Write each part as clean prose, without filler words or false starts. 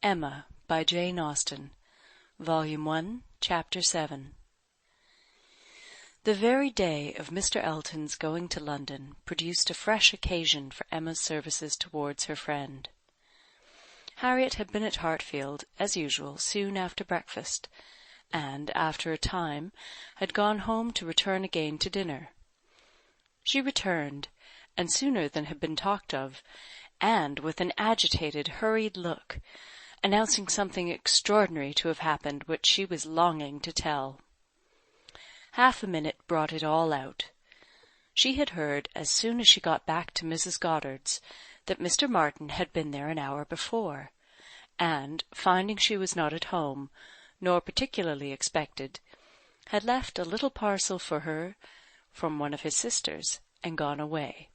Emma by Jane Austen, Volume 1, Chapter 7. The very day of Mr. Elton's going to London produced a fresh occasion for Emma's services towards her friend. Harriet had been at Hartfield, as usual, soon after breakfast, and, after a time, had gone home to return again to dinner. She returned, and sooner than had been talked of, and with an agitated, hurried look, announcing something extraordinary to have happened which she was longing to tell. Half a minute brought it all out. She had heard, as soon as she got back to Mrs. Goddard's, that Mr. Martin had been there an hour before, and, finding she was not at home, nor particularly expected, had left a little parcel for her from one of his sisters, and gone away.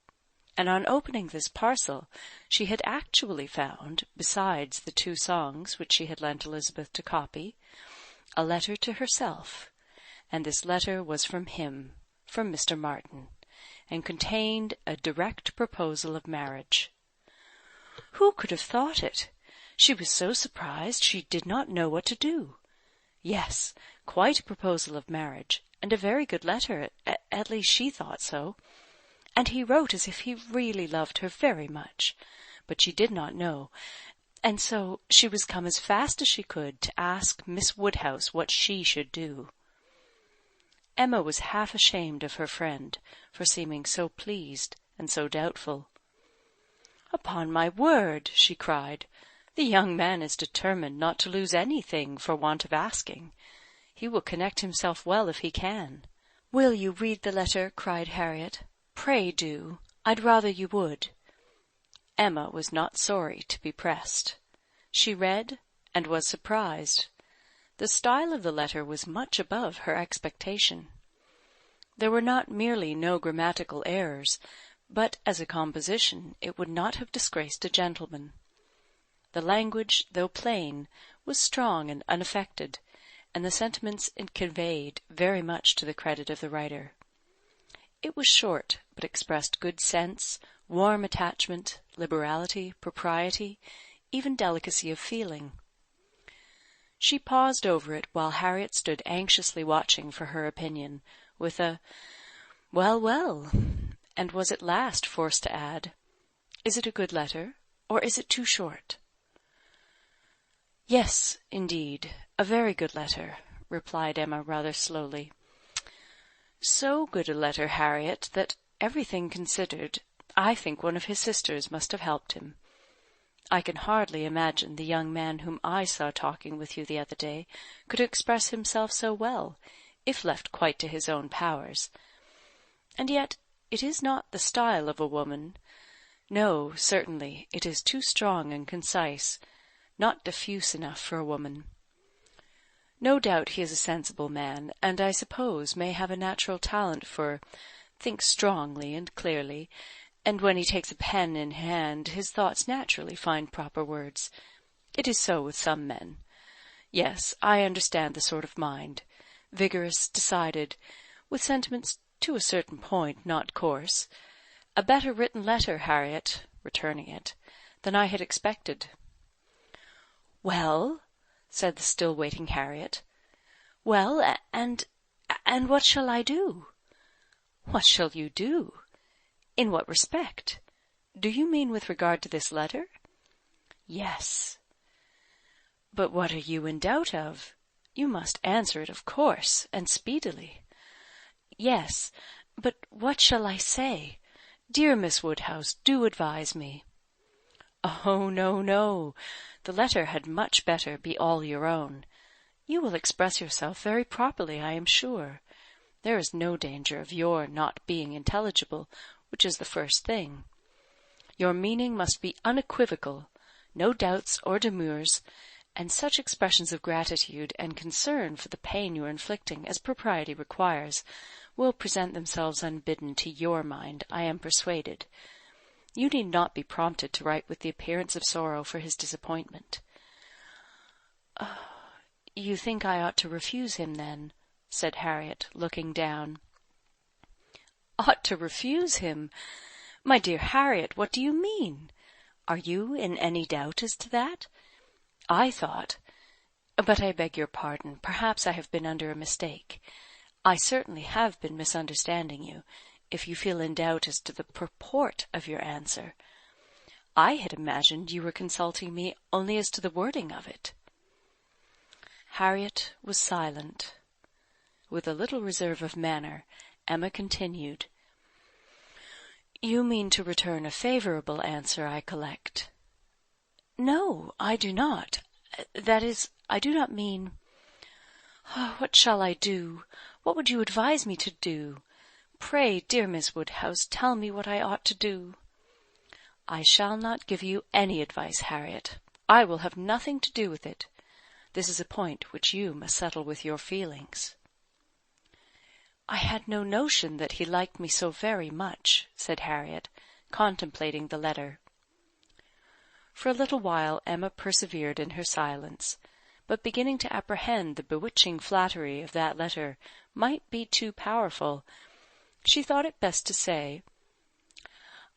And on opening this parcel, she had actually found, besides the 2 songs which she had lent Elizabeth to copy, a letter to herself, and this letter was from him, from Mr. Martin, and contained a direct proposal of marriage. Who could have thought it? She was so surprised she did not know what to do. Yes, quite a proposal of marriage, and a very good letter, at least she thought so. And he wrote as if he really loved her very much, but she did not know, and so she was come as fast as she could to ask Miss Woodhouse what she should do. Emma was half ashamed of her friend for seeming so pleased and so doubtful. "Upon my word," she cried, "the young man is determined not to lose anything for want of asking. He will connect himself well if he can." "Will you read the letter?" cried Harriet. "Pray do. I'd rather you would." Emma was not sorry to be pressed. She read, and was surprised. The style of the letter was much above her expectation. There were not merely no grammatical errors, but as a composition it would not have disgraced a gentleman. The language, though plain, was strong and unaffected, and the sentiments it conveyed very much to the credit of the writer. It was short, but expressed good sense, warm attachment, liberality, propriety, even delicacy of feeling. She paused over it while Harriet stood anxiously watching for her opinion, with a "Well, well," and was at last forced to add, "Is it a good letter, or is it too short?" "Yes, indeed, a very good letter," replied Emma rather slowly. "So good a letter, Harriet, that, everything considered, I think one of his sisters must have helped him. I can hardly imagine the young man whom I saw talking with you the other day could express himself so well, if left quite to his own powers. And yet it is not the style of a woman. No, certainly, it is too strong and concise, not diffuse enough for a woman. No doubt he is a sensible man, and I suppose may have a natural talent for think strongly and clearly, and when he takes a pen in hand his thoughts naturally find proper words. It is so with some men. Yes, I understand the sort of mind, vigorous, decided, with sentiments to a certain point not coarse. A better written letter, Harriet," returning it, "than I had expected." "Well?" said the still waiting Harriet. "Well, and what shall I do?" "What shall you do? In what respect? Do you mean with regard to this letter?" "Yes." "But what are you in doubt of? You must answer it, of course, and speedily." "Yes, but what shall I say? Dear Miss Woodhouse, do advise me." "Oh, no, no. The letter had much better be all your own. You will express yourself very properly, I am sure. There is no danger of your not being intelligible, which is the first thing. Your meaning must be unequivocal, no doubts or demurs, and such expressions of gratitude and concern for the pain you are inflicting as propriety requires will present themselves unbidden to your mind, I am persuaded. You need not be prompted to write with the appearance of sorrow for his disappointment." "You think I ought to refuse him, then?" said Harriet, looking down. "Ought to refuse him? My dear Harriet, what do you mean? Are you in any doubt as to that? I thought— but I beg your pardon. Perhaps I have been under a mistake. I certainly have been misunderstanding you, if you feel in doubt as to the purport of your answer. I had imagined you were consulting me only as to the wording of it." Harriet was silent. With a little reserve of manner, Emma continued, "You mean to return a favourable answer, I collect." "No, I do not. That is, I do not mean— What shall I do? What would you advise me to do? Pray, dear Miss Woodhouse, tell me what I ought to do." "I shall not give you any advice, Harriet. I will have nothing to do with it. This is a point which you must settle with your feelings." "I had no notion that he liked me so very much," said Harriet, contemplating the letter. For a little while Emma persevered in her silence, but beginning to apprehend the bewitching flattery of that letter might be too powerful, she thought it best to say—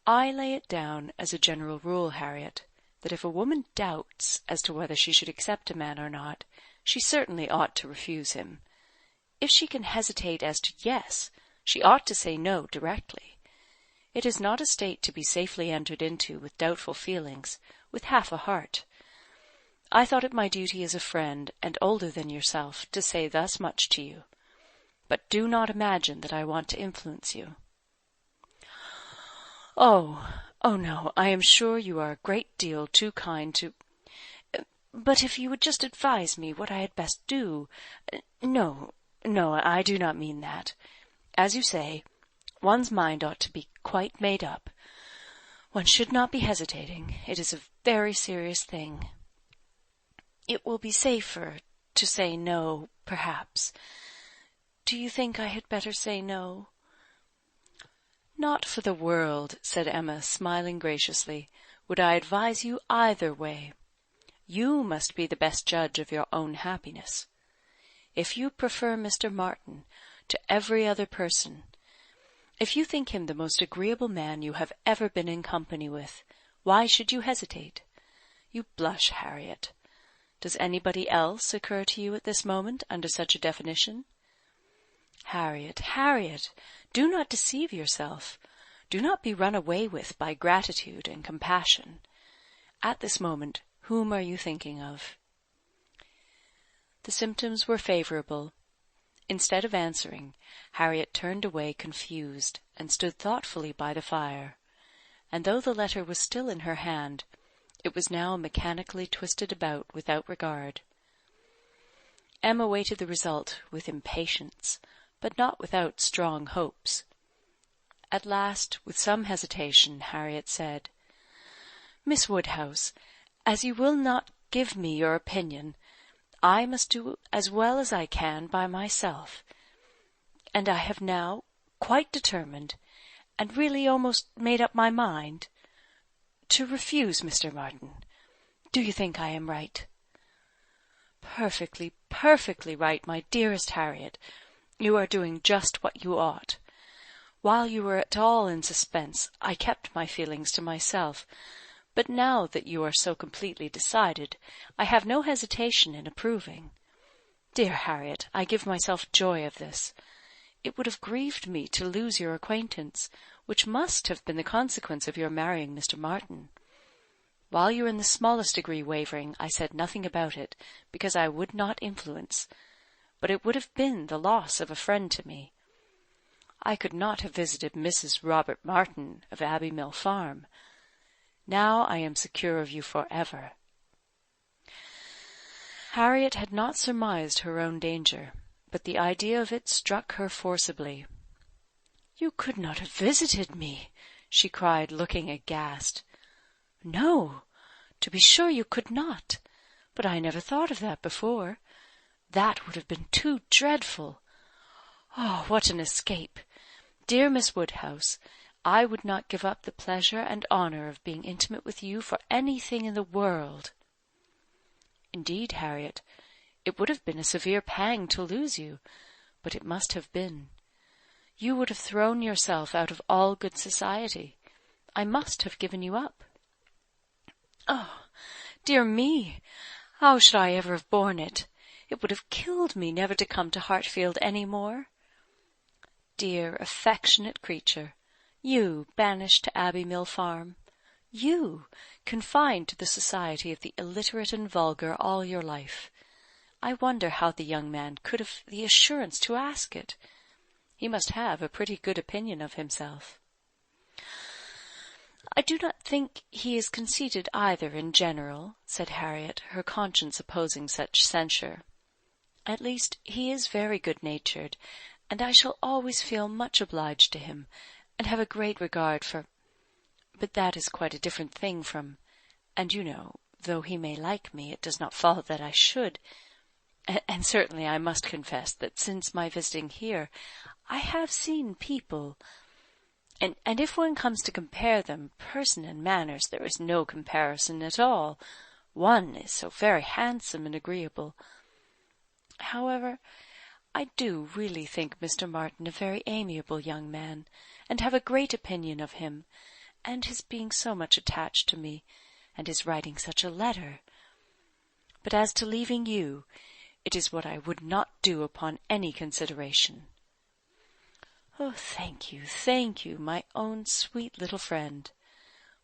"I lay it down as a general rule, Harriet, that if a woman doubts as to whether she should accept a man or not, she certainly ought to refuse him. If she can hesitate as to yes, she ought to say no directly. It is not a state to be safely entered into with doubtful feelings, with half a heart. I thought it my duty as a friend, and older than yourself, to say thus much to you. But do not imagine that I want to influence you." Oh, no, I am sure you are a great deal too kind to— But if you would just advise me what I had best do— No, I do not mean that. As you say, one's mind ought to be quite made up. One should not be hesitating. It is a very serious thing. It will be safer to say no, perhaps. Do you think I had better say no?" "Not for the world," said Emma, smiling graciously, "would I advise you either way. You must be the best judge of your own happiness. If you prefer Mr. Martin to every other person, if you think him the most agreeable man you have ever been in company with, why should you hesitate? You blush, Harriet. Does anybody else occur to you at this moment under such a definition? Harriet, do not deceive yourself. Do not be run away with by gratitude and compassion. At this moment, whom are you thinking of?" The symptoms were favourable. Instead of answering, Harriet turned away confused, and stood thoughtfully by the fire, and though the letter was still in her hand, it was now mechanically twisted about without regard. Emma waited the result with impatience, but not without strong hopes. At last, with some hesitation, Harriet said— "Miss Woodhouse, as you will not give me your opinion, I must do as well as I can by myself, and I have now quite determined, and really almost made up my mind, to refuse Mr. Martin. Do you think I am right?" "Perfectly, perfectly right, my dearest Harriet. You are doing just what you ought. While you were at all in suspense, I kept my feelings to myself, but now that you are so completely decided, I have no hesitation in approving. Dear Harriet, I give myself joy of this. It would have grieved me to lose your acquaintance, which must have been the consequence of your marrying Mr. Martin. While you were in the smallest degree wavering, I said nothing about it, because I would not influence, but it would have been the loss of a friend to me. I could not have visited Mrs. Robert Martin of Abbey Mill Farm. Now I am secure of you for ever." Harriet had not surmised her own danger, but the idea of it struck her forcibly. "You could not have visited me!" she cried, looking aghast. "No, to be sure you could not. But I never thought of that before. That would have been too dreadful. Oh, what an escape! Dear Miss Woodhouse, I would not give up the pleasure and honour of being intimate with you for anything in the world." "Indeed, Harriet, it would have been a severe pang to lose you, but it must have been. You would have thrown yourself out of all good society. I must have given you up." "Oh, dear me! How should I ever have borne it? It would have killed me never to come to Hartfield any more. Dear, affectionate creature, you banished to Abbey Mill Farm, you confined to the society of the illiterate and vulgar all your life. I wonder how the young man could have the assurance to ask it. He must have a pretty good opinion of himself. I do not think he is conceited either in general, said Harriet, her conscience opposing such censure. At least he is very good-natured, and I shall always feel much obliged to him, and have a great regard for— But that is quite a different thing from— And you know, though he may like me, it does not follow that I should— And certainly I must confess that since my visiting here, I have seen people— And if one comes to compare them, person and manners, there is no comparison at all. One is so very handsome and agreeable. However, I do really think Mr. Martin a very amiable young man, and have a great opinion of him, and his being so much attached to me, and his writing such a letter. But as to leaving you, it is what I would not do upon any consideration. Oh, thank you, my own sweet little friend.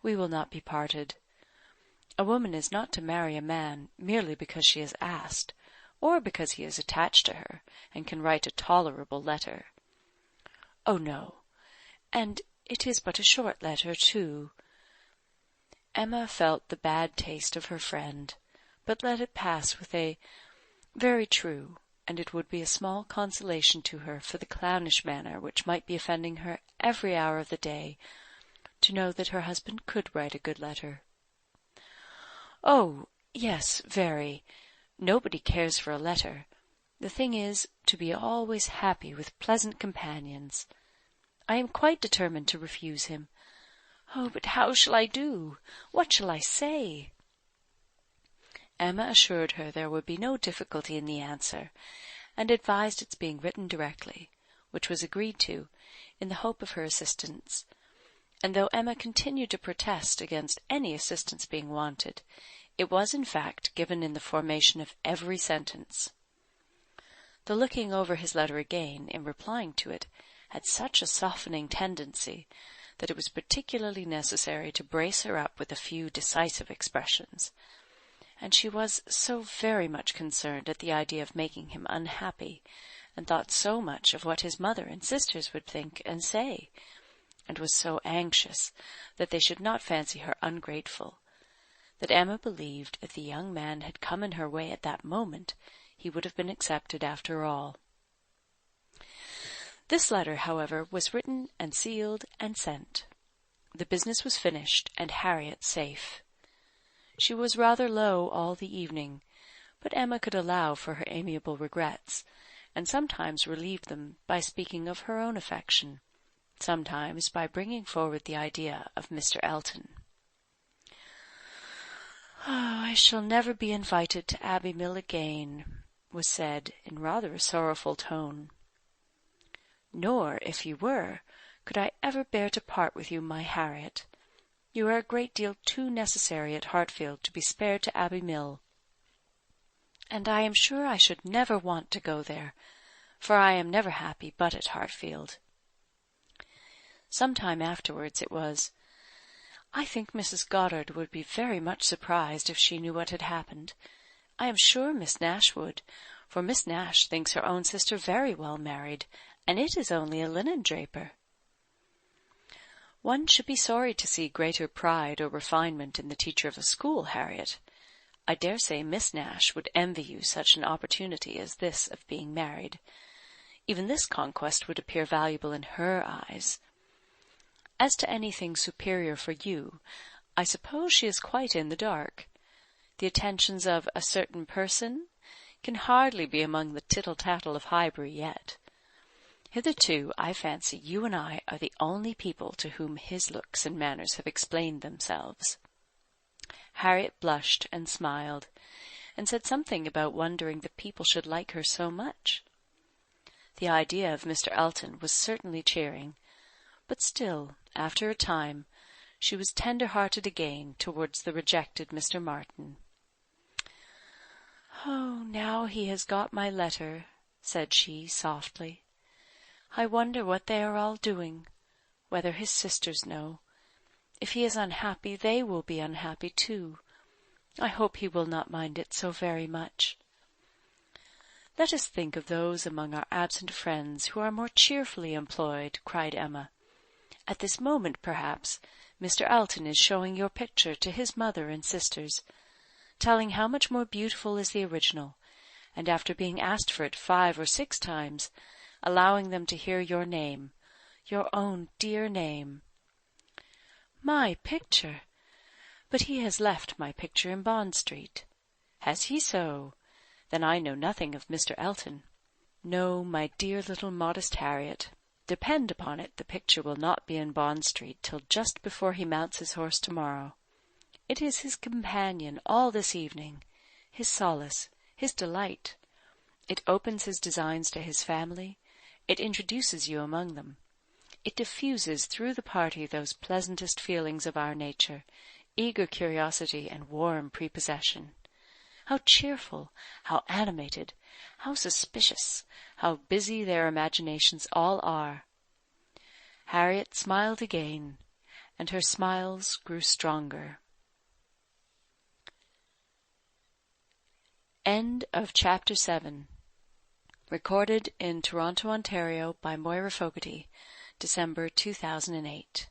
We will not be parted. A woman is not to marry a man merely because she is asked, or because he is attached to her, and can write a tolerable letter. Oh, no, and it is but a short letter, too. Emma felt the bad taste of her friend, but let it pass with a very true, and it would be a small consolation to her for the clownish manner which might be offending her every hour of the day, to know that her husband could write a good letter. Oh, yes, very. Nobody cares for a letter. The thing is to be always happy with pleasant companions. I am quite determined to refuse him. Oh, but how shall I do? What shall I say? Emma assured her there would be no difficulty in the answer, and advised its being written directly, which was agreed to, in the hope of her assistance. And though Emma continued to protest against any assistance being wanted, it was in fact given in the formation of every sentence. The looking over his letter again, in replying to it, had such a softening tendency that it was particularly necessary to brace her up with a few decisive expressions, and she was so very much concerned at the idea of making him unhappy, and thought so much of what his mother and sisters would think and say, and was so anxious that they should not fancy her ungrateful, that Emma believed if the young man had come in her way at that moment, he would have been accepted after all. This letter, however, was written and sealed and sent. The business was finished, and Harriet safe. She was rather low all the evening, but Emma could allow for her amiable regrets, and sometimes relieved them by speaking of her own affection, sometimes by bringing forward the idea of Mr. Elton. "Oh, I shall never be invited to Abbey Mill again," was said in rather a sorrowful tone. "Nor, if you were, could I ever bear to part with you, my Harriet. You are a great deal too necessary at Hartfield to be spared to Abbey Mill. And I am sure I should never want to go there, for I am never happy but at Hartfield." Some time afterwards it was, "I think Mrs. Goddard would be very much surprised if she knew what had happened. I am sure Miss Nash would, for Miss Nash thinks her own sister very well married, and it is only a linen-draper." "One should be sorry to see greater pride or refinement in the teacher of a school, Harriet. I dare say Miss Nash would envy you such an opportunity as this of being married. Even this conquest would appear valuable in her eyes. As to anything superior for you, I suppose she is quite in the dark. The attentions of a certain person can hardly be among the tittle-tattle of Highbury yet. Hitherto, I fancy you and I are the only people to whom his looks and manners have explained themselves." Harriet blushed and smiled, and said something about wondering that people should like her so much. The idea of Mr. Elton was certainly cheering, but still, after a time, she was tender-hearted again towards the rejected Mr. Martin. "Oh, now he has got my letter," said she, softly. "I wonder what they are all doing, whether his sisters know. If he is unhappy, they will be unhappy too. I hope he will not mind it so very much." "Let us think of those among our absent friends who are more cheerfully employed," cried Emma. "At this moment, perhaps, Mr. Elton is showing your picture to his mother and sisters, telling how much more beautiful is the original, and after being asked for it 5 or 6 times, allowing them to hear your name, your own dear name." "My picture! But he has left my picture in Bond Street." "Has he so? Then I know nothing of Mr. Elton." "No, my dear little modest Harriet. Depend upon it the picture will not be in Bond Street till just before he mounts his horse to-morrow. It is his companion all this evening, his solace, his delight. It opens his designs to his family, it introduces you among them. It diffuses through the party those pleasantest feelings of our nature, eager curiosity and warm prepossession. How cheerful, how animated, how suspicious, how busy their imaginations all are." Harriet smiled again, and her smiles grew stronger. End of Chapter 7. Recorded in Toronto, Ontario by Moira Fogarty, December 2008.